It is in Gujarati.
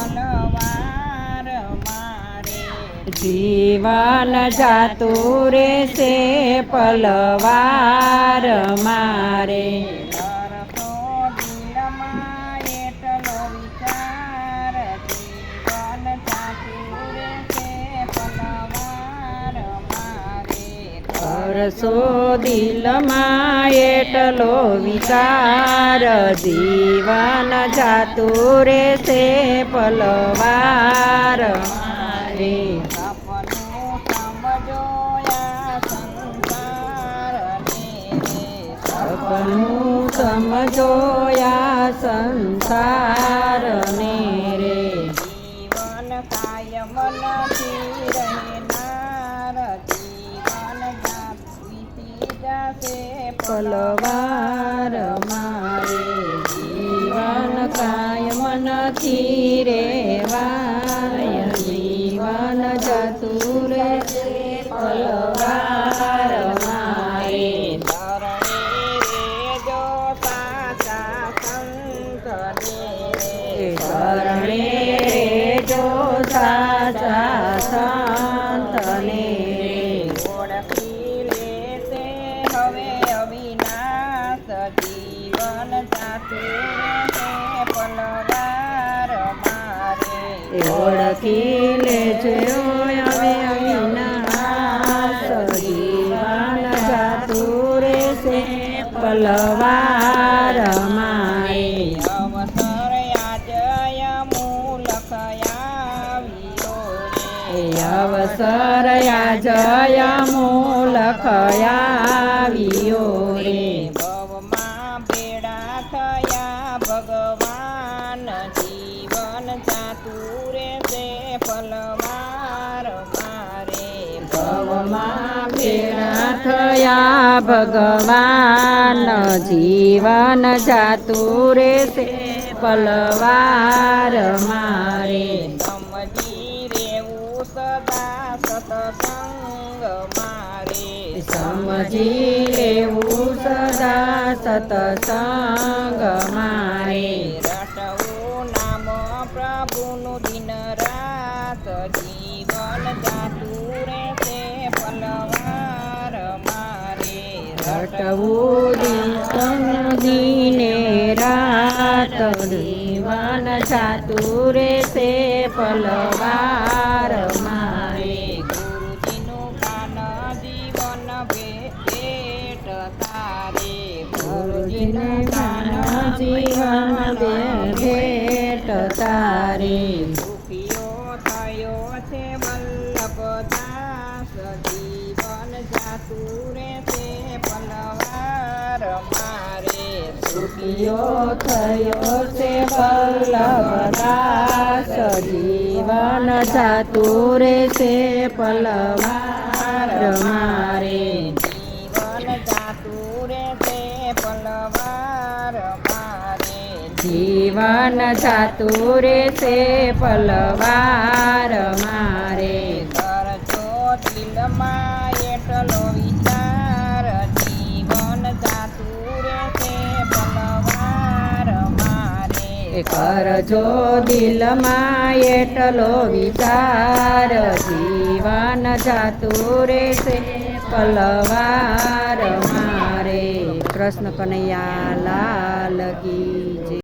પલવાર મારે જીવન જાતું રહેશે પલવાર મારે તરસો દિલમાં એટલો વિચાર જીવન જાતું રહેશે પલવાર મારે કરશો દિલમાં એટલો વિચાર જીવન જાતું રહેશે પલવાર મારે સપનું સમજો યા સંસારને સપનું સમજો યા સંસારને રે જીવન કાયમ નથી રહેનાર જીવન વીતી જશે પલવાર મારે જીવન કાયમ નથી રેવાય જીવન જતું રહેશે પલવાર મારે ધરણે રેજો સાચા સંતને શરણે રેજો સાચા સંતને ઓળખી લેશે હવે અવિનાશ જીવન જાતું રહેશે પલવાર મારે ઓળખી લેજો હવે અવિનાશ જીવન જાતું રહેશે પલવાર મારે અવસર આજય મૂલખ આવ્યો રે અવસર જય મૂલખ આવ્યો રે ભવમાં ભેડા થયા ભગવાન જીવન જાતું રહેશે પલવાર મારે ભવમાં ભેળા થયા ભગવાન જીવન જાતું રહેશે પલવાર મારે સમજી રેવું સદા સત્સંગ મારે સમજી લેવું સદા સત્સંગ મારે રટવું નામ પ્રભુનું દિન રાત જીવન જાતું રહેશે પલવાર મારે રટવું દિને રાત જીવન જાતું રહેશે પલવાર મારે ગુરુજીનું કાન જીવન ભેટ તારે ગુરુજીને કાન જીવન ભેટ તારે દુખિયો થયો છે વલ્લભદાસ જીવન જાતું રહેશે પલવાર મારે સુખિયો થયો છે વલ્લભદાસ જીવન જાતું રહેશે પલવાર મારે જીવન જાતું રહેશે પલવાર મારે જીવન જાતું રહેશે પલવાર મારે કરજો દિલમાં એટલો વિચાર જીવન જાતું રહેશે પલવાર મારે કરજો દિલમાં એટલો વિચાર જીવન જાતું રહેશે પલવાર મારે કૃષ્ણ કનૈયા લાલ કી જય.